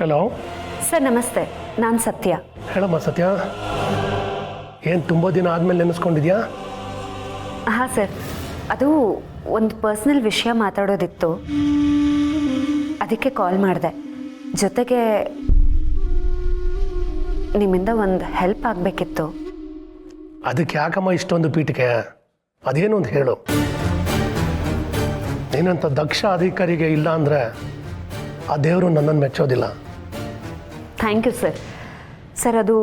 Hello sir ನಮಸ್ತೆ, ನಾನು ಸತ್ಯ. ಹೇಳಮ್ಮ ಸತ್ಯ, ಏನು ತುಂಬ ದಿನ ಆದಮೇಲೆ ನೆನೆಸ್ಕೊಂಡಿದ್ಯಾ? ಹಾಂ ಸರ್, ಅದು ಒಂದು ಪರ್ಸ್ನಲ್ ವಿಷಯ ಮಾತಾಡೋದಿತ್ತು, ಅದಕ್ಕೆ ಕಾಲ್ ಮಾಡಿದೆ. ಜೊತೆಗೆ ನಿಮ್ಮಿಂದ ಒಂದು ಹೆಲ್ಪ್ ಆಗಬೇಕಿತ್ತು. ಅದಕ್ಕೆ ಯಾಕಮ್ಮ ಇಷ್ಟೊಂದು ಪೀಠಿಕೆ? ಅದೇನು ಅಂತ ಹೇಳು. ನೀನಂತ ದಕ್ಷ ಅಧಿಕಾರಿಗೆ ಇಲ್ಲ ಅಂದರೆ ಆ ದೇವರು ನನ್ನನ್ನು ಮೆಚ್ಚೋದಿಲ್ಲ. Thank you sir. ಸರ್, ಅದು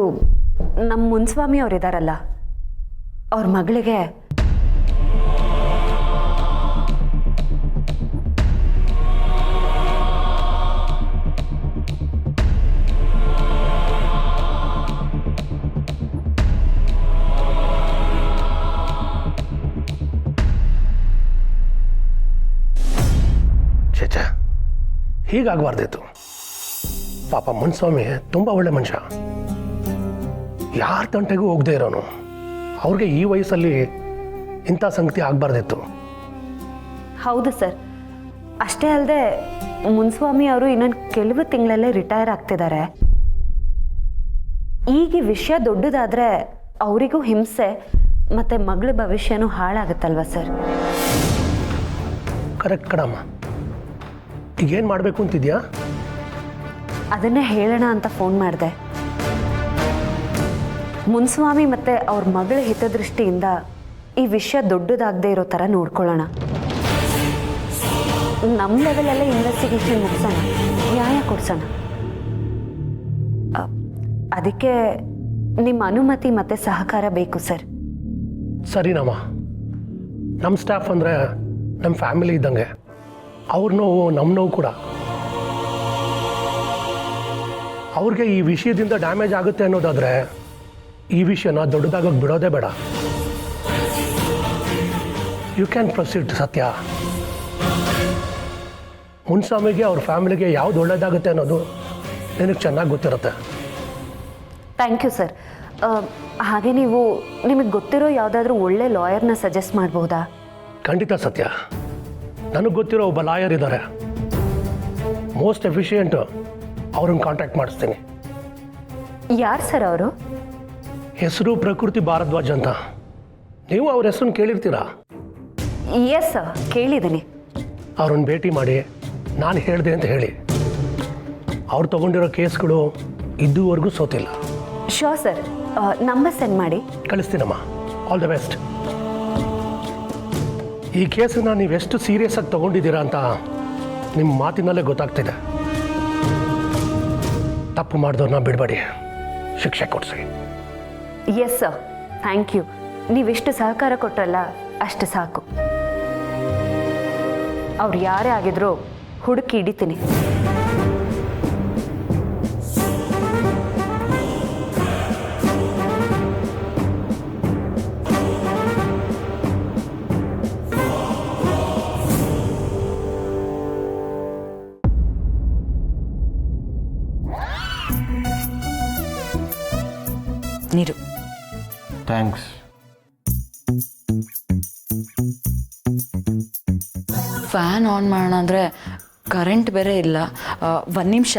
ನಮ್ಮ ಮುನ್ಸ್ವಾಮಿ ಅವರಿದ್ದಾರಲ್ಲ, ಅವ್ರ ಮಗಳಿಗೆ ಚೇಚೆ, ಹೀಗಾಗಬಾರ್ದಿತ್ತು. ಪಾಪ ಮುನ್ಸ್ವಾಮಿ ತುಂಬ ಒಳ್ಳೆ ಮನುಷ್ಯ, ಯಾರ ತಂಟೆಗೂ ಹೋಗದೆ ಇರೋನು. ಅವ್ರಿಗೆ ಈ ವಯಸ್ಸಲ್ಲಿ ಇಂಥ ಸಂಗತಿ ಆಗಬಾರ್ದಿತ್ತು. ಹೌದು ಸರ್. ಅಷ್ಟೇ ಅಲ್ಲದೆ ಮುನ್ಸ್ವಾಮಿ ಅವರು ಇನ್ನೊಂದು ಕೆಲವು ತಿಂಗಳಲ್ಲೇ ರಿಟೈರ್ ಆಗ್ತಿದ್ದಾರೆ. ಈಗ ಈ ವಿಷಯ ದೊಡ್ಡದಾದರೆ ಅವರಿಗೂ ಹಿಂಸೆ ಮತ್ತು ಮಗಳ ಭವಿಷ್ಯನೂ ಹಾಳಾಗುತ್ತಲ್ವ ಸರ್? ಕರೆಕ್ಟ್ ಕಣಮ್ಮ. ಈಗೇನು ಮಾಡಬೇಕು ಅಂತಿದ್ಯಾ? ಅದನ್ನೇ ಹೇಳೋಣ ಅಂತ ಫೋನ್ ಮಾಡಿದೆ. ಮುನ್ಸ್ವಾಮಿ ಮತ್ತು ಅವ್ರ ಮಗಳ ಹಿತದೃಷ್ಟಿಯಿಂದ ಈ ವಿಷಯ ದೊಡ್ಡದಾಗದೇ ಇರೋ ಥರ ನೋಡ್ಕೊಳ್ಳೋಣ. ನಮ್ಮ ಲೆವೆಲಲ್ಲೇ ಇನ್ವೆಸ್ಟಿಗೇಷನ್ ಮುಗಿಸೋಣ, ನ್ಯಾಯ ಕೊಡ್ಸೋಣ. ಅದಕ್ಕೆ ನಿಮ್ಮ ಅನುಮತಿ ಮತ್ತು ಸಹಕಾರ ಬೇಕು ಸರ್. ಸರಿನಮ್ಮ. ನಮ್ಮ ಸ್ಟಾಫ್ ಅಂದರೆ ನಮ್ಮ ಫ್ಯಾಮಿಲಿ ಇದ್ದಂಗೆ. ಅವ್ರ ನೋವು ನಮ್ಮ ನೋವು ಕೂಡ. ಅವ್ರಿಗೆ ಈ ವಿಷಯದಿಂದ ಡ್ಯಾಮೇಜ್ ಆಗುತ್ತೆ ಅನ್ನೋದಾದರೆ ಈ ವಿಷಯನ ದೊಡ್ಡದಾಗೋಕ್ಕೆ ಬಿಡೋದೇ ಬೇಡ. ಯು ಕ್ಯಾನ್ ಪ್ರೊಸೀಡ್ ಸತ್ಯ. ಮುನ್ಸ್ವಾಮಿಗೆ ಅವ್ರ ಫ್ಯಾಮಿಲಿಗೆ ಯಾವ್ದು ಒಳ್ಳೇದಾಗುತ್ತೆ ಅನ್ನೋದು ನಿನಗೆ ಚೆನ್ನಾಗಿ ಗೊತ್ತಿರುತ್ತೆ. Thank you sir. ಹಾಗೆ ನಿಮಗೆ ಗೊತ್ತಿರೋ ಯಾವುದಾದ್ರೂ ಒಳ್ಳೆ ಲಾಯರ್ನ ಸಜೆಸ್ಟ್ ಮಾಡ್ಬೋದಾ? ಖಂಡಿತ ಸತ್ಯ. ನನಗೆ ಗೊತ್ತಿರೋ ಒಬ್ಬ ಲಾಯರ್ ಇದ್ದಾರೆ, ಮೋಸ್ಟ್ ಎಫಿಷಿಯೆಂಟು. ಅವ್ರನ್ನ ಕಾಂಟ್ಯಾಕ್ಟ್ ಮಾಡಿಸ್ತೀನಿ. ಯಾರು ಸರ್ ಅವರು? ಹೆಸರು ಪ್ರಕೃತಿ ಭಾರದ್ವಾಜ್ ಅಂತ. ನೀವು ಅವ್ರ ಹೆಸರನ್ನು ಕೇಳಿರ್ತೀರಾ? ಎಸ್ ಸರ್, ಕೇಳಿದ್ದೀನಿ. ಅವ್ರನ್ನ ಭೇಟಿ ಮಾಡಿ ನಾನು ಹೇಳಿದೆ ಅಂತ ಹೇಳಿ. ಅವ್ರು ತೊಗೊಂಡಿರೋ ಕೇಸ್ಗಳು ಇದುವರೆಗೂ ಸೋತಿಲ್ಲ. ಶೋರ್ ಸರ್, ನಂಬರ್ ಸೆಂಡ್ ಮಾಡಿ. ಕಳಿಸ್ತೀನಮ್ಮ. All the best. ಈ ಕೇಸನ್ನು ನೀವೆಷ್ಟು ಸೀರಿಯಸ್ ಆಗಿ ತೊಗೊಂಡಿದ್ದೀರಾ ಅಂತ ನಿಮ್ಮ ಮಾತಿನಲ್ಲೇ ಗೊತ್ತಾಗ್ತಿದೆ. ತಪ್ಪು ಮಾಡಿದವ್ರನ್ನ ಬಿಡಬೇಡಿ, ಶಿಕ್ಷೆ ಕೊಡಿಸಿ. Yes sir, thank you. ನೀವೆಷ್ಟು ಸಹಕಾರ ಕೊಟ್ರಲ್ಲ ಅಷ್ಟು ಸಾಕು. ಅವ್ರು ಯಾರೇ ಆಗಿದ್ರೂ ಹುಡುಕಿ ಹಿಡಿತೀನಿ. ನೀರು. ಥ್ಯಾಂಕ್ಸ್. ಫ್ಯಾನ್ ಆನ್ ಮಾಡೋಣ ಅಂದರೆ ಕರೆಂಟ್ ಬೇರೆ ಇಲ್ಲ. ಒಂದು ನಿಮಿಷ.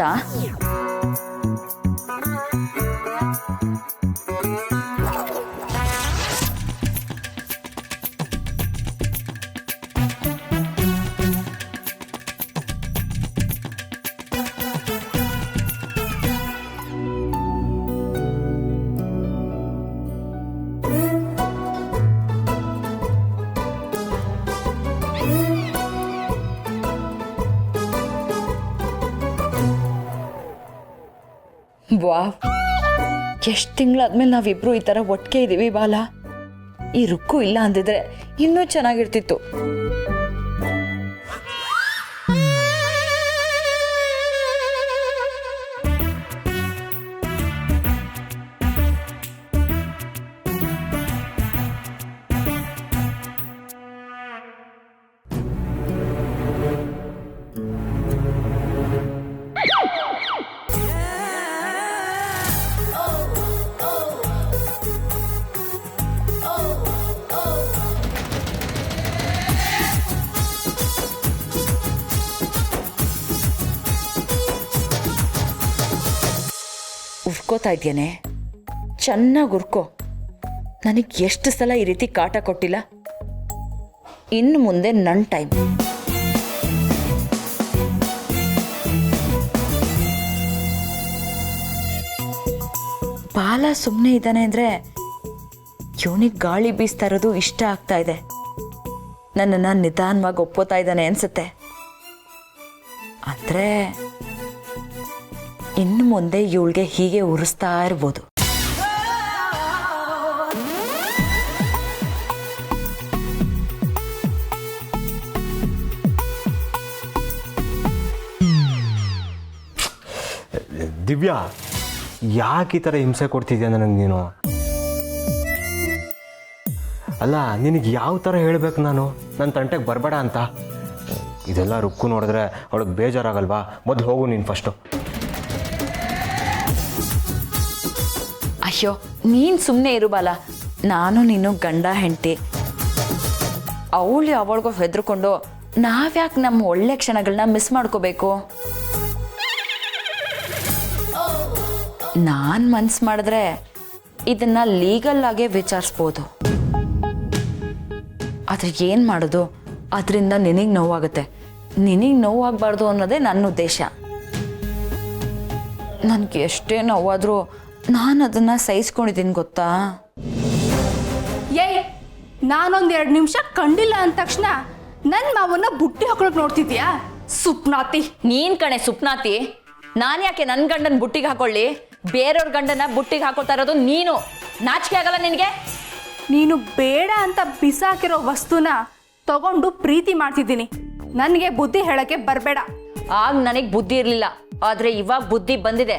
ವಾವ್, ಎಷ್ಟು ತಿಂಗಳಾದ್ಮೇಲೆ ನಾವಿಬ್ರು ಈ ಥರ ಒಟ್ಟಿಗೆ ಇದ್ದೀವಿ ಬಾಲ. ಈ ರುಕ್ಕು ಇಲ್ಲ ಅಂದಿದ್ರೆ ಇನ್ನೂ ಚೆನ್ನಾಗಿರ್ತಿತ್ತು. ಉರ್ಕೋತಾ ಇದ್ದೇನೆ, ಚೆನ್ನಾಗಿ ಉರ್ಕೋ. ನನಗೆ ಎಷ್ಟು ಸಲ ಈ ರೀತಿ ಕಾಟ ಕೊಟ್ಟಿಲ್ಲ. ಇನ್ನು ಮುಂದೆ ನನ್ನ ಟೈಮ್. ಬಾಲ ಸುಮ್ಮನೆ ಇದ್ದಾನೆ ಅಂದರೆ ಇವನಿಗೆ ಗಾಳಿ ಬೀಸ್ತಾ ಇರೋದು ಇಷ್ಟ ಆಗ್ತಾ ಇದೆ. ನನ್ನನ್ನು ನಿಧಾನವಾಗಿ ಒಪ್ಕೋತಾ ಇದ್ದಾನೆ ಅನ್ಸುತ್ತೆ. ಆದರೆ ಇನ್ನು ಮುಂದೆ ಇವಳಿಗೆ ಹೀಗೆ ಉರಿಸ್ತಾ ಇರ್ಬೋದು. ದಿವ್ಯಾ, ಯಾಕೆ ಈ ಥರ ಹಿಂಸೆ ಕೊಡ್ತಿದ್ಯಾ ನನಗೆ ನೀನು? ಅಲ್ಲ, ನಿನಗೆ ಯಾವ ಥರ ಹೇಳಬೇಕು ನಾನು ನನ್ನ ತಂಟೆಗೆ ಬರಬೇಡ ಅಂತ? ಇದೆಲ್ಲ ರುಕ್ಕು ನೋಡಿದ್ರೆ ಅವಳಿಗೆ ಬೇಜಾರಾಗಲ್ವಾ? ಮೊದಲು ಹೋಗು ನೀನು ಫಸ್ಟು. ಅಯ್ಯೋ, ನೀನು ಸುಮ್ಮನೆ ಇರು ಬಾಲ. ನಾನು ನೀನು ಗಂಡ ಹೆಂಡತಿ. ಅವಳಿಗೋ ಹೆದರ್ಕೊಂಡು ನಾವ್ಯಾಕೆ ನಮ್ಮ ಒಳ್ಳೆ ಕ್ಷಣಗಳನ್ನ ಮಿಸ್ ಮಾಡ್ಕೋಬೇಕು? ನಾನು ಮನ್ಸು ಮಾಡಿದ್ರೆ ಇದನ್ನ ಲೀಗಲ್ ಆಗೇ ವಿಚಾರಿಸ್ಬೋದು. ಆದರೆ ಏನು ಮಾಡೋದು? ಅದರಿಂದ ನಿನಗೆ ನೋವಾಗುತ್ತೆ. ನಿನಗೆ ನೋವಾಗಬಾರ್ದು ಅನ್ನೋದೇ ನನ್ನ ಉದ್ದೇಶ. ನನಗೆ ಎಷ್ಟೇ ನೋವಾದರೂ ನಾನು ಅದನ್ನು ಸಹಿಸ್ಕೊಂಡಿದ್ದೀನಿ ಗೊತ್ತಾ? ಏಯ್, ನಾನೊಂದು 2 ನಿಮಿಷ ಕಂಡಿಲ್ಲ ಅಂದ ತಕ್ಷಣ ನನ್ನ ಮಾವನ್ನ ಬುಟ್ಟಿ ಹಾಕೊಳಕ್ ನೋಡ್ತಿದ್ಯಾ? ಸುಪ್ನಾತಿ. ನೀನ್ ಕಣೆ ಸುಪ್ನಾತಿ. ನಾನು ಯಾಕೆ ನನ್ನ ಗಂಡನ ಬುಟ್ಟಿಗೆ ಹಾಕೊಳ್ಳಿ? ಬೇರೆಯವ್ರ ಗಂಡನ ಬುಟ್ಟಿಗೆ ಹಾಕೋತಾ ಇರೋದು ನೀನು. ನಾಚಿಕೆ ಆಗಲ್ಲ ನಿನಗೆ? ನೀನು ಬೇಡ ಅಂತ ಬಿಸಾಕಿರೋ ವಸ್ತುನ ತಗೊಂಡು ಪ್ರೀತಿ ಮಾಡ್ತಿದ್ದೀನಿ. ನನಗೆ ಬುದ್ಧಿ ಹೇಳಕ್ಕೆ ಬರಬೇಡ. ಆಗ ನನಗೆ ಬುದ್ಧಿ ಇರಲಿಲ್ಲ, ಆದರೆ ಇವಾಗ ಬುದ್ಧಿ ಬಂದಿದೆ.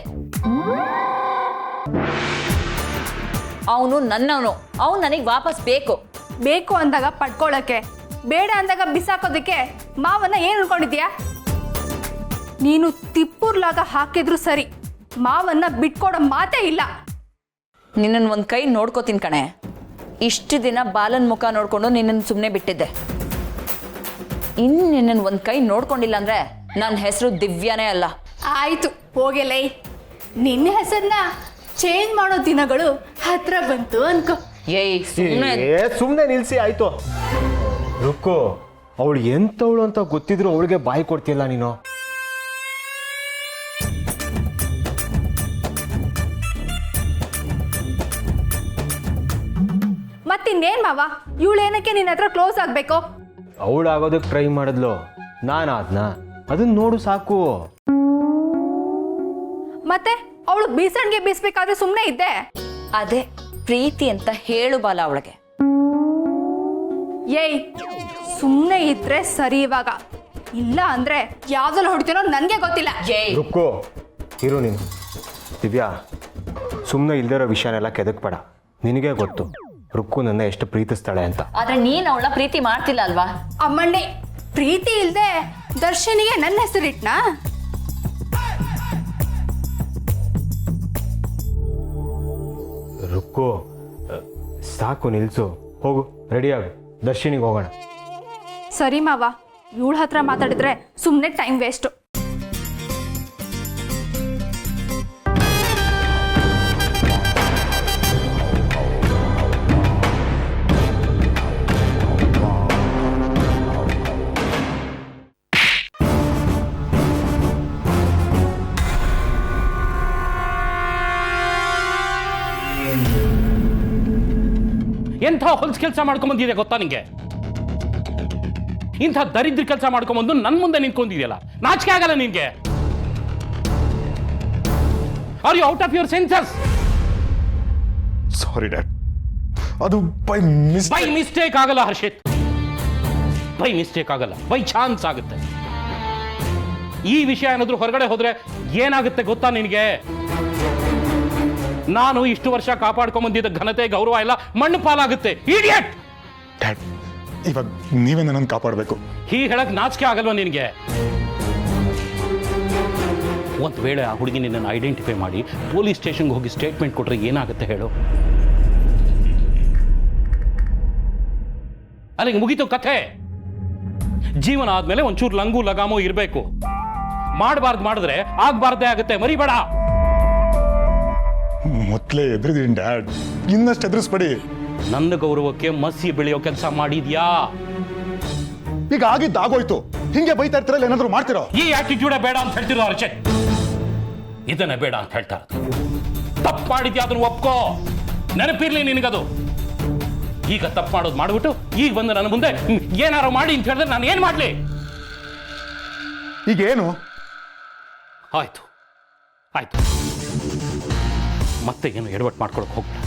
ಅವನು ನನ್ನವನು. ಅವನು ನನಗೆ ವಾಪಸ್ ಬೇಕು. ಬೇಕು ಅಂದಾಗ ಪಡ್ಕೊಳ್ಳೋಕ್ಕೆ, ಬೇಡ ಅಂದಾಗ ಬಿಸಾಕೋದಕ್ಕೆ ಮಾವನ್ನ ಏನು ಅನ್ಕೊಂಡಿದ್ಯಾ? ನೀನು ತಿಪ್ಪುರ್ಲಾಗ ಹಾಕಿದ್ರು ಸರಿ, ಮಾವನ್ನ ಬಿಟ್ಕೊಡೋ ಮಾತೇ ಇಲ್ಲ. ನಿನ್ನನ್ನು ಒಂದು ಕೈ ನೋಡ್ಕೋತೀನಿ ಕಣೆ. ಇಷ್ಟು ದಿನ ಬಾಲನ್ ಮುಖ ನೋಡ್ಕೊಂಡು ನಿನ್ನನ್ನು ಸುಮ್ಮನೆ ಬಿಟ್ಟಿದ್ದೆ. ಇನ್ನು ನಿನ್ನನ್ನು ಒಂದು ಕೈ ನೋಡ್ಕೊಂಡಿಲ್ಲ ಅಂದರೆ ನನ್ನ ಹೆಸರು ದಿವ್ಯಾನೇ ಅಲ್ಲ. ಆಯ್ತು ಹೋಗೆಲೈ, ನಿನ್ನ ಹೆಸರನ್ನ ಚೇಂಜ್ ಮಾಡೋ ದಿನಗಳು ಹತ್ರ ಬಂತು ಅನ್ಕೋ. ಏಯ್ ಸುಮ್ಮನೆ ಸುಮ್ಮನೆ ನಿಲ್ಲಿಸಿ ಆಯಿತು. ರುಕ್ಕು, ಅವಳು ಎಂಥವಳು ಅಂತ ಗೊತ್ತಿದ್ರು ಅವಳಿಗೆ ಬಾಯಿ ಕೊಡ್ತಿಲ್ಲ ನೀನು. ಮತ್ತಿನ್ನೇನ್ ಮಾವ, ಇವಳೇನಕ್ಕೆ ನಿನ್ನ ಹತ್ರ ಕ್ಲೋಸ್ ಆಗ್ಬೇಕು? ಅವಳು ಆಗೋದಕ್ಕೆ ಟ್ರೈ ಮಾಡಿದ್ಲು, ನಾನು ಅದನ್ನ ಅದನ್ನ ನೋಡು ಸಾಕು. ಮತ್ತೆ ಅವಳು ಬೀಸಣ್ಗೆ ಬೀಸ್ಬೇಕಾದ್ರೆ ಸುಮ್ಮನೆ ಇದ್ದೆ. ಅದೇ ಪ್ರೀತಿ ಅಂತ ಹೇಳು ಬಾಲ ಅವಳಿಗೆ. ಏಯ್, ಸುಮ್ಮನೆ ಇದ್ರೆ ಸರಿ ಇವಾಗ. ಇಲ್ಲ ಅಂದ್ರೆ ಯಾವ್ದ್ರಲ್ಲಿ ಹೊಡಿತೀನೋ ನನಗೆ ಗೊತ್ತಿಲ್ಲ. ಏಯ್ ರುಕ್ಕು, ಇರು ನೀನು. ದಿವ್ಯಾ, ಸುಮ್ಮನೆ ಇಲ್ದಿರೋ ವಿಷಯನೆಲ್ಲ ಕೆದಕ್ಬೇಡ. ನಿನಗೆ ಗೊತ್ತು ರುಕ್ಕು ನನ್ನ ಎಷ್ಟು ಪ್ರೀತಿಸ್ತಾಳೆ ಅಂತ. ಆದ್ರೆ ನೀನ್ ಅವಳ ಪ್ರೀತಿ ಮಾಡ್ತಿಲ್ಲ ಅಲ್ವಾ? ಅಮ್ಮಣ್ಣಿ, ಪ್ರೀತಿ ಇಲ್ದೆ ದರ್ಶನಿಗೆ ನನ್ನ ಹೆಸರಿಟ್ನಾ? ರುಕ್ಕು, ಸಾಕು ನಿಲ್ಸು. ಹೋಗು, ರೆಡಿಯಾಗು, ದರ್ಶನಿಗೆ ಹೋಗೋಣ. ಸರಿ ಮಾವ, ಇವಳ ಹತ್ರ ಮಾತಾಡಿದ್ರೆ ಸುಮ್ಮನೆ ಟೈಮ್ ವೇಸ್ಟು. ಎಂಥ ಹೊಲ್ಸ್ ಕೆಲಸ ಮಾಡ್ಕೊಂಬಂದಿದೆ ಗೊತ್ತಾ ನಿಂಗೆ? ಇಂಥ ದರಿದ್ರ ಕೆಲಸ ಮಾಡ್ಕೊಂಬಂದು ನನ್ನ ಮುಂದೆ ನಿಂತ್ಕೊಂಡಿದೆಯಲ್ಲ, ನಾಚಿಕೆ ಆಗಲ್ಲ ನಿನ್ಗೆ? Are you out of your senses? Sorry dad, ಅದು ಬೈ ಮಿಸ್ಟೇಕ್ ಆಗಲ್ಲ ಹರ್ಷಿತ್. ಬೈ ಮಿಸ್ಟೇಕ್ ಆಗಲ್ಲ, ಬೈ ಚಾನ್ಸ್ ಆಗುತ್ತೆ. ಈ ವಿಷಯ ಏನಾದ್ರೂ ಹೊರಗಡೆ ಹೋದ್ರೆ ಏನಾಗುತ್ತೆ ಗೊತ್ತಾ ನಿನಗೆ? ನಾನು ಇಷ್ಟು ವರ್ಷ ಕಾಪಾಡ್ಕೊಂಬಂದಿದ್ದ ಘನತೆ ಗೌರವ ಎಲ್ಲ ಮಣ್ಣು ಪಾಲಾಗುತ್ತೆ. ಇಡಿಯಟ್! ಡ್ಯಾಡ್, ಇವಾಗ ನೀವೇ ನನ್ನನ್ನು ಕಾಪಾಡಬೇಕು. ಹೀಗೆ ಹೇಳಕ್ ನಾಚಿಕೆ ಆಗಲ್ವಾ ನಿನಗೆ? ಒಂದು ವೇಳೆ ಆ ಹುಡುಗಿ ನಿನ್ನನ್ನು ಐಡೆಂಟಿಫೈ ಮಾಡಿ ಪೊಲೀಸ್ ಸ್ಟೇಷನ್ಗೆ ಹೋಗಿ ಸ್ಟೇಟ್ಮೆಂಟ್ ಕೊಟ್ರೆ ಏನಾಗುತ್ತೆ ಹೇಳು? ಅಲ್ಲಿಗೆ ಮುಗೀತು ಕಥೆ. ಜೀವನ ಆದ್ಮೇಲೆ ಒಂಚೂರು ಲಂಗು ಲಗಾಮು ಇರಬೇಕು. ಮಾಡಬಾರ್ದು ಮಾಡಿದ್ರೆ ಆಗ್ಬಾರ್ದೇ ಆಗುತ್ತೆ, ಮರಿಬೇಡ. ಮೊದಲೇ ಎದುರಿದೀನಿ ಡ್ಯಾಡ್, ಇನ್ನಷ್ಟು ಎದುರಿಸ್ಬೇಡಿ. ನನ್ನ ಗೌರವಕ್ಕೆ ಮಸಿ ಬೆಳೆಯೋ ಕೆಲಸ ಮಾಡಿದ್ಯಾ? ಈಗ ಆಗಿದ್ದಾಗೋಯ್ತು, ಹಿಂಗೆ ಬೈತಾ ಇರ್ತಾರಲ್ಲ, ಏನಾದ್ರು ಮಾಡ್ತಿರೋ? ಈ ಆಟಿಟ್ಯೂಡೇ ಬೇಡ ಅಂತ ಹೇಳ್ತಿರೋ ಹರ್ಷಿತ್, ಇದನ್ನೇ ಬೇಡ ಅಂತ ಹೇಳ್ತಾ ತಪ್ಪು ಮಾಡಿದ್ಯಾ ಅದನ್ನು ಒಪ್ಕೋ, ನೆನಪಿರ್ಲಿ ನಿನಗದು. ಈಗ ತಪ್ಪು ಮಾಡೋದು ಮಾಡ್ಬಿಟ್ಟು ಈಗ ಬಂದು ನನ್ನ ಮುಂದೆ ಏನಾರು ಮಾಡಿ ಅಂತ ಹೇಳಿದ್ರೆ ನಾನು ಏನ್ ಮಾಡ್ಲಿ? ಈಗೇನು? ಆಯ್ತು ಆಯ್ತು, ಮತ್ತೆ ಏನು ಎಡವಟ್ಟು ಮಾಡ್ಕೊಳಕ್ ಹೋಗ್ಬೇಡ.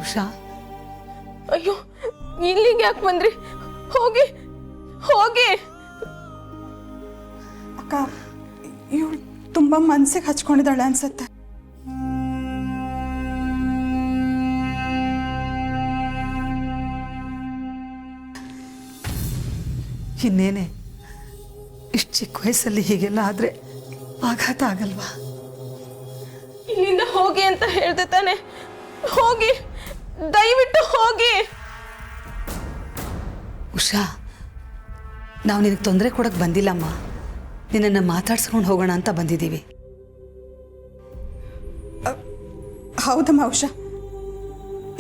ಉಷಾ, ಅಯ್ಯೋ, ಇಲ್ಲಿಗೆ ಯಾಕೆ ಬಂದ್ರಿ? ಹೋಗಿ ಹೋಗಿ. ಅಕ್ಕ, ಇವಳು ತುಂಬಾ ಮನ್ಸಿಗೆ ಹಚ್ಕೊಂಡಿದ್ದಾಳೆ ಅನ್ಸತ್ತೆ. ಇನ್ನೇನೆ, ಇಷ್ಟು ಚಿಕ್ಕ ವಯಸ್ಸಲ್ಲಿ ಹೀಗೆಲ್ಲ ಆದ್ರೆ ಆಘಾತ ಆಗಲ್ವಾ? ಇಲ್ಲಿಂದ ಹೋಗಿ ಅಂತ ಹೇಳ್ದೆ ತಾನೆ. ಹೋಗಿ, ದಯವಿಟ್ಟು ಹೋಗಿ. ಉಷಾ, ನಾವು ನಿನಗೆ ತೊಂದರೆ ಕೊಡಕ್ಕೆ ಬಂದಿಲ್ಲಮ್ಮ, ನಿನ್ನನ್ನು ಮಾತಾಡ್ಸ್ಕೊಂಡು ಹೋಗೋಣ ಅಂತ ಬಂದಿದ್ದೀವಿ. ಹೌದಮ್ಮ ಉಷಾ,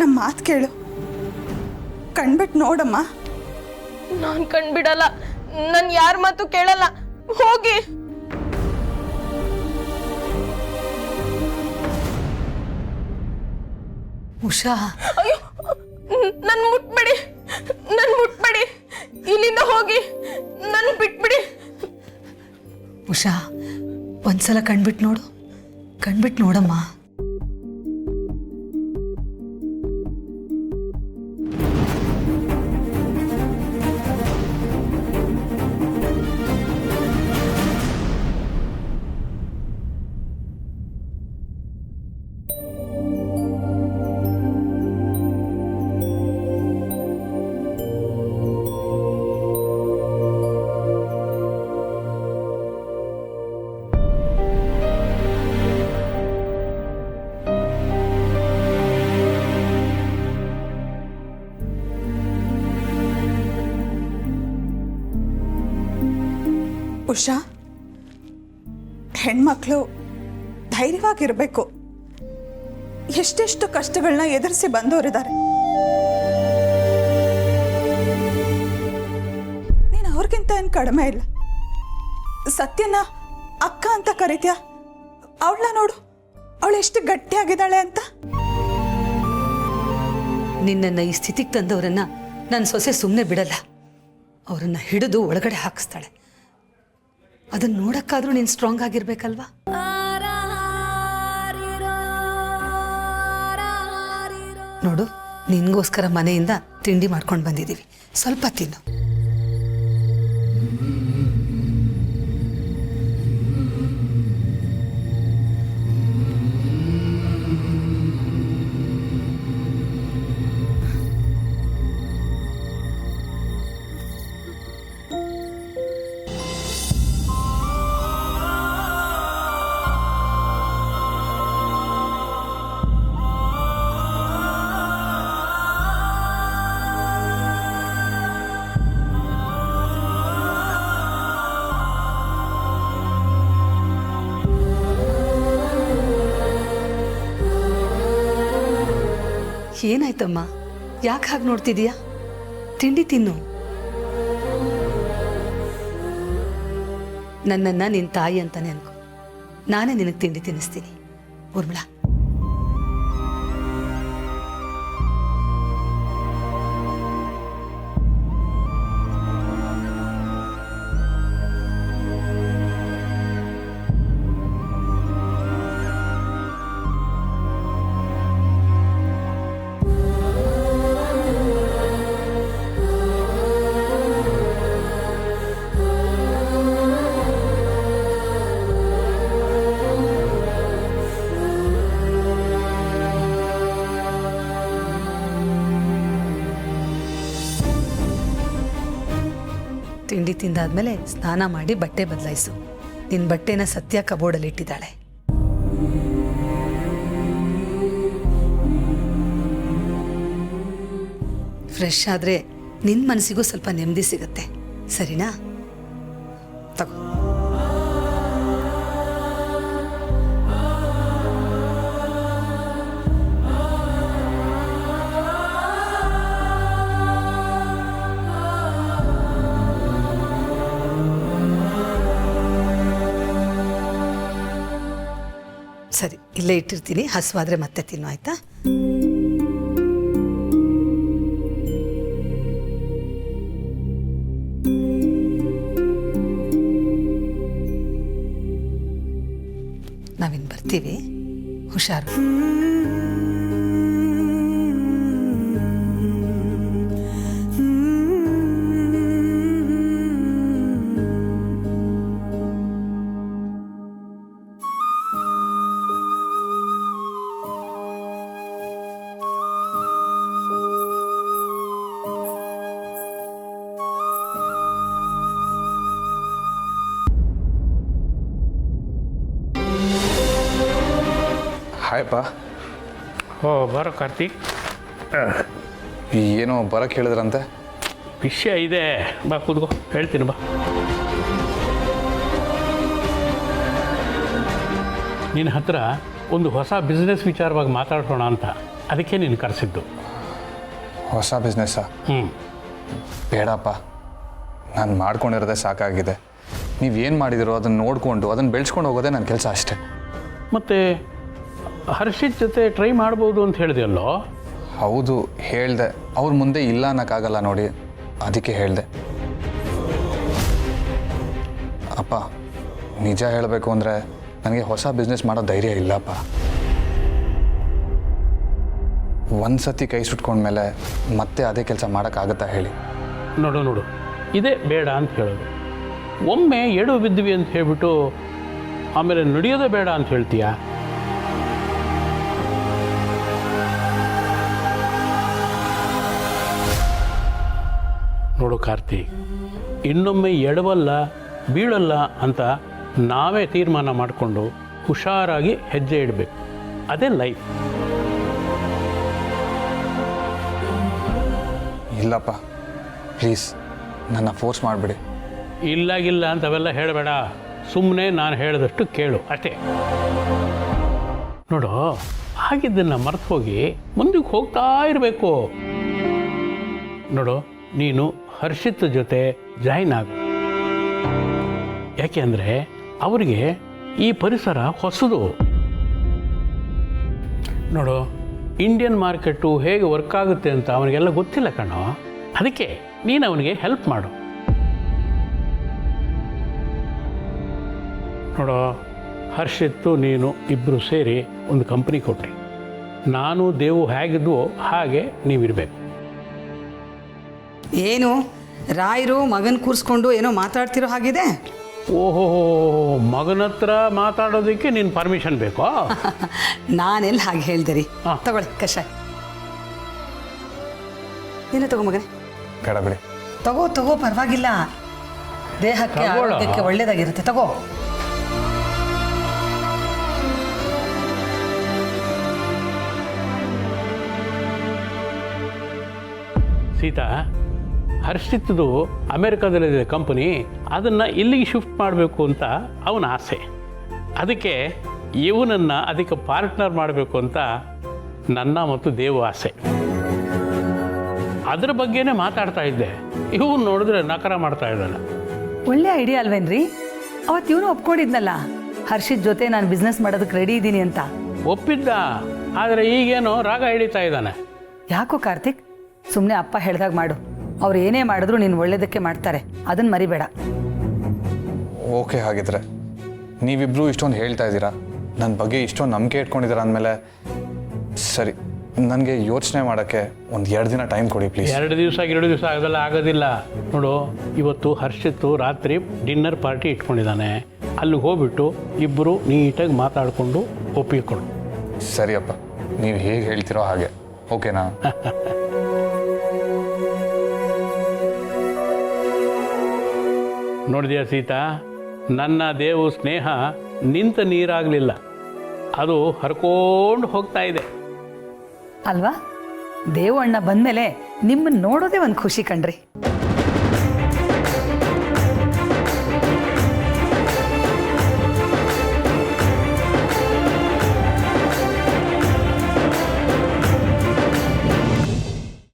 ನಮ್ಮ ಮಾತು ಕೇಳು, ಕಣ್ಬಿಟ್ಟು ನೋಡಮ್ಮ. ನಾನ್ ಕಣ್ಬಿಡಲ್ಲ, ನನ್ ಯಾರ ಮಾತು ಕೇಳಲ್ಲ. ಹೋಗಿ. ಉಷಾ, ಅಯ್ಯೋ, ನನ್ ಮುಟ್ಬೇಡಿ, ನನ್ ಮುಟ್ಬೇಡಿ. ಇಲ್ಲಿಂದ ಹೋಗಿ, ನನ್ ಬಿಟ್ಬಿಡಿ. ಉಷಾ, ಒಂದ್ಸಲ ಕಣ್ಬಿಟ್ಟು ನೋಡು, ಕಣ್ಬಿಟ್ಟು ನೋಡಮ್ಮ. ಉಷಾ, ಹೆಣ್ಮಕ್ಳು ಧೈರ್ಯವಾಗಿರ್ಬೇಕು. ಎಷ್ಟೆಷ್ಟು ಕಷ್ಟಗಳನ್ನ ಎದುರಿಸಿ ಬಂದವರಿದ್ದಾರೆ. ನೀನು ಅವ್ರಿಗಿಂತ ಏನು ಕಡಿಮೆ ಇಲ್ಲ. ಸತ್ಯನ ಅಕ್ಕ ಅಂತ ಕರಿತೀಯ, ಅವಳನ್ನ ನೋಡು, ಅವಳು ಎಷ್ಟು ಗಟ್ಟಿಯಾಗಿದ್ದಾಳೆ ಅಂತ. ನಿನ್ನನ್ನು ಈ ಸ್ಥಿತಿಗೆ ತಂದವರನ್ನ ನನ್ನ ಸೊಸೆ ಸುಮ್ಮನೆ ಬಿಡಲ್ಲ. ಅವರನ್ನ ಹಿಡಿದು ಒಳಗಡೆ ಹಾಕಿಸ್ತಾಳೆ. ಅದನ್ನ ನೋಡಕ್ಕಾದ್ರೂ ನೀನು ಸ್ಟ್ರಾಂಗ್ ಆಗಿರ್ಬೇಕಲ್ವಾ? ನೋಡು, ನಿನ್ಗೋಸ್ಕರ ಮನೆಯಿಂದ ತಿಂಡಿ ಮಾಡ್ಕೊಂಡು ಬಂದಿದ್ದೀವಿ, ಸ್ವಲ್ಪ ತಿನ್ನು. ಏನಾಯ್ತಮ್ಮ, ಯಾಕೆ ಹಾಗೆ ನೋಡ್ತಿದೀಯಾ? ತಿಂಡಿ ತಿನ್ನು. ನನ್ನನ್ನು ನಿನ್ನ ತಾಯಿ ಅಂತಾನೆ ಅನ್ಕೋ, ನಾನೇ ನಿನಗೆ ತಿಂಡಿ ತಿನ್ನಿಸ್ತೀನಿ. ಊರ್ಮಿಳಾ, ತಿಂದಾದ್ಮೇಲೆ ಸ್ನಾನ ಮಾಡಿ ಬಟ್ಟೆ ಬದಲಾಯಿಸು. ನಿನ್ನ ಬಟ್ಟೆನ ಸತ್ಯ ಕಬೋರ್ಡಲ್ಲಿ ಇಟ್ಟಿದ್ದಾಳೆ. ಫ್ರೆಶ್ ಆದರೆ ನಿನ್ನ ಮನಸ್ಸಿಗೂ ಸ್ವಲ್ಪ ನೆಮ್ಮದಿ ಸಿಗುತ್ತೆ. ಸರಿನಾ? ತಗೋ. ಸರಿ, ಇಲ್ಲೇ ಇಟ್ಟಿರ್ತೀನಿ. ಹಸುವಾದರೆ ಮತ್ತೆ ತಿನ್ನು, ಆಯ್ತಾ? ನಾವಿನ್ನು ಬರ್ತೀವಿ, ಹುಷಾರು. ಹಾಯಪ್ಪ. ಓ ಬರೋ ಕಾರ್ತಿಕ್. ಏನೋ ಬರಕ್ಕೆ ಹೇಳಿದ್ರಂತೆ. ವಿಷಯ ಇದೆ, ಬಾ ಕೂತ್ಕೋ, ಹೇಳ್ತೀನಿ ಬಾ. ನಿನ್ನ ಹತ್ರ ಒಂದು ಹೊಸ ಬಿಸ್ನೆಸ್ ವಿಚಾರವಾಗಿ ಮಾತಾಡೋಣ ಅಂತ, ಅದಕ್ಕೆ ನೀನು ಕರೆಸಿದ್ದು. ಹೊಸ ಬಿಸ್ನೆಸ್ಸಾ? ಬೇಡಪ್ಪ, ನಾನು ಮಾಡ್ಕೊಂಡಿರೋದೇ ಸಾಕಾಗಿದೆ. ನೀವೇನು ಮಾಡಿದಿರೋ ಅದನ್ನು ನೋಡಿಕೊಂಡು ಅದನ್ನು ಬೆಳೆಸ್ಕೊಂಡು ಹೋಗೋದೇ ನನ್ನ ಕೆಲಸ ಅಷ್ಟೇ. ಮತ್ತು ಹರ್ಷಿತ್ ಜೊತೆ ಟ್ರೈ ಮಾಡ್ಬೋದು ಅಂತ ಹೇಳಿದೆಯಲ್ಲೋ? ಹೌದು ಹೇಳಿದೆ, ಅವ್ರ ಮುಂದೆ ಇಲ್ಲ ಅನ್ನೋಕ್ಕಾಗಲ್ಲ ನೋಡಿ, ಅದಕ್ಕೆ ಹೇಳಿದೆ. ಅಪ್ಪ ನಿಜ ಹೇಳಬೇಕು ಅಂದರೆ ನನಗೆ ಹೊಸ ಬಿಸ್ನೆಸ್ ಮಾಡೋ ಧೈರ್ಯ ಇಲ್ಲಪ್ಪ. ಒಂದು ಸತಿ ಕೈ ಸುಟ್ಕೊಂಡ್ಮೇಲೆ ಮತ್ತೆ ಅದೇ ಕೆಲಸ ಮಾಡೋಕ್ಕಾಗತ್ತಾ ಹೇಳಿ? ನೋಡು ಇದೇ ಬೇಡ ಅಂತ ಹೇಳೋದು. ಒಮ್ಮೆ ಎಡು ಬಿದ್ವಿ ಅಂತ ಹೇಳ್ಬಿಟ್ಟು ಆಮೇಲೆ ನಡೆಯೋದೇ ಬೇಡ ಅಂತ ಹೇಳ್ತೀಯ? ನೋಡು ಕಾರ್ತಿಕ್, ಇನ್ನೊಮ್ಮೆ ಎಡವಲ್ಲ ಬೀಳಲ್ಲ ಅಂತ ನಾವೇ ತೀರ್ಮಾನ ಮಾಡಿಕೊಂಡು ಹುಷಾರಾಗಿ ಹೆಜ್ಜೆ ಇಡಬೇಕು. ಅದೇ ಲೈಫ್. ಇಲ್ಲಪ್ಪ ಪ್ಲೀಸ್, ನನ್ನ ಫೋರ್ಸ್ ಮಾಡಿಬಿಡಿ. ಇಲ್ಲಾಗಿಲ್ಲ ಅಂತ ಅವೆಲ್ಲ ಹೇಳಬೇಡ, ಸುಮ್ಮನೆ ನಾನು ಹೇಳಿದಷ್ಟು ಕೇಳು ಅಷ್ಟೇ. ನೋಡು, ಆಗಿದ್ದನ್ನು ಮರೆತು ಹೋಗಿ ಮುಂದಕ್ಕೆ ಹೋಗ್ತಾ ಇರಬೇಕು. ನೋಡು, ನೀನು ಹರ್ಷಿತ್ ಜೊತೆ ಜಾಯಿನ್ ಆಗು. ಯಾಕೆ ಅಂದರೆ ಅವರಿಗೆ ಈ ಪರಿಸರ ಹೊಸದು. ನೋಡು, ಇಂಡಿಯನ್ ಮಾರ್ಕೆಟು ಹೇಗೆ ವರ್ಕ್ ಆಗುತ್ತೆ ಅಂತ ಅವನಿಗೆಲ್ಲ ಗೊತ್ತಿಲ್ಲ ಕಣೋ. ಅದಕ್ಕೆ ನೀನು ಅವನಿಗೆ ಹೆಲ್ಪ್ ಮಾಡು. ನೋಡು, ಹರ್ಷಿತ್ತು ನೀನು ಇಬ್ಬರು ಸೇರಿ ಒಂದು ಕಂಪ್ನಿ ಕೊಟ್ರಿ. ನಾನು ದೇವು ಹೇಗಿದ್ವೋ ಹಾಗೆ ನೀವಿರಬೇಕು. ಏನು ರಾಯರು ಮಗನ ಕೂರಿಸ್ಕೊಂಡು ಏನೋ ಮಾತಾಡ್ತಿರೋ ಹಾಗಿದೆ? ಓಹೋ, ಮಗನ ಹತ್ರ ಮಾತಾಡೋದಕ್ಕೆ ನೀನು ಪರ್ಮಿಷನ್ ಬೇಕೋ? ನಾನೆಲ್ಲ ಹಾಗೆ ಹೇಳ್ದೆ ರೀ. ತಗೊಳ್ಳಿ ಕಷಾಯ. ನೀನೇ ತಗೋ ಮಗನೇ. ಬೇಡ ಬಿಡಿ. ತಗೋ ಪರವಾಗಿಲ್ಲ, ದೇಹಕ್ಕೆ ಆರೋಗ್ಯಕ್ಕೆ ಒಳ್ಳೇದಾಗಿರುತ್ತೆ. ತಗೋ. ಸೀತಾ, ಹರ್ಷಿತ್ದು ಅಮೆರಿಕಾದಲ್ಲಿದೆ ಕಂಪನಿ, ಅದನ್ನು ಇಲ್ಲಿಗೆ ಶಿಫ್ಟ್ ಮಾಡಬೇಕು ಅಂತ ಅವನ ಆಸೆ. ಅದಕ್ಕೆ ಇವನನ್ನು ಅದಕ್ಕೆ ಪಾರ್ಟ್ನರ್ ಮಾಡಬೇಕು ಅಂತ ನನ್ನ ಮತ್ತು ದೇವು ಆಸೆ. ಅದರ ಬಗ್ಗೆನೇ ಮಾತಾಡ್ತಾ ಇದ್ದೆ. ಇವನು ನೋಡಿದ್ರೆ ನಕರ ಮಾಡ್ತಾ ಇದ್ದಾನೆ. ಒಳ್ಳೆ ಐಡಿಯಾ ಅಲ್ವೇನ್ರಿ? ಅವತ್ತು ಇವನು ಒಪ್ಕೊಂಡಿದ್ನಲ್ಲ, ಹರ್ಷಿತ್ ಜೊತೆ ನಾನು ಬಿಸ್ನೆಸ್ ಮಾಡೋದಕ್ಕೆ ರೆಡಿ ಇದ್ದೀನಿ ಅಂತ. ಒಪ್ಪಿದ್ದ, ಆದರೆ ಈಗೇನೋ ರಾಗ ಹಿಡಿತಾ ಇದ್ದಾನೆ. ಯಾಕೋ ಕಾರ್ತಿಕ್, ಸುಮ್ಮನೆ ಅಪ್ಪ ಹೇಳ್ದಾಗ ಮಾಡು. ಅವ್ರು ಏನೇ ಮಾಡಿದ್ರು ನೀನು ಒಳ್ಳೇದಕ್ಕೆ ಮಾಡ್ತಾರೆ, ಅದನ್ನು ಮರಿಬೇಡ. ಓಕೆ, ಹಾಗಿದ್ರೆ ನೀವಿಬ್ಬರು ಇಷ್ಟೊಂದು ಹೇಳ್ತಾ ಇದ್ದೀರಾ, ನನ್ನ ಬಗ್ಗೆ ಇಷ್ಟೊಂದು ನಂಬಿಕೆ ಇಟ್ಕೊಂಡಿದ್ದೀರಾ ಅಂದಮೇಲೆ ಸರಿ, ನನಗೆ ಯೋಚನೆ ಮಾಡೋಕ್ಕೆ ಒಂದು 2 ದಿನ ಟೈಮ್ ಕೊಡಿ ಪ್ಲೀಸ್. 2 ದಿವಸ ಅದೆಲ್ಲ ಆಗೋದಿಲ್ಲ. ನೋಡು, ಇವತ್ತು ಹರ್ಷಿತ್ತು ರಾತ್ರಿ ಡಿನ್ನರ್ ಪಾರ್ಟಿ ಇಟ್ಕೊಂಡಿದ್ದಾನೆ. ಅಲ್ಲಿಗೆ ಹೋಗ್ಬಿಟ್ಟು ಇಬ್ಬರು ನೀಟಾಗಿ ಮಾತಾಡಿಕೊಂಡು ಒಪ್ಪಿಕೊಂಡು. ಸರಿಯಪ್ಪ, ನೀವು ಹೇಗೆ ಹೇಳ್ತೀರೋ ಹಾಗೆ. ಓಕೆನಾ? ನೋಡಿದ್ಯಾ ಸೀತಾ, ನನ್ನ ದೇವು ಸ್ನೇಹ ನಿಂತ ನೀರಾಗಲಿಲ್ಲ, ಅದು ಹರ್ಕೊಂಡು ಹೋಗ್ತಾ ಇದೆ. ಅಲ್ವಾ? ದೇವಣ್ಣ ಬಂದಮೇಲೆ ನಿಮ್ಮನ್ನು ನೋಡೋದೇ ಒಂದು ಖುಷಿ ಕಣ್ರಿ.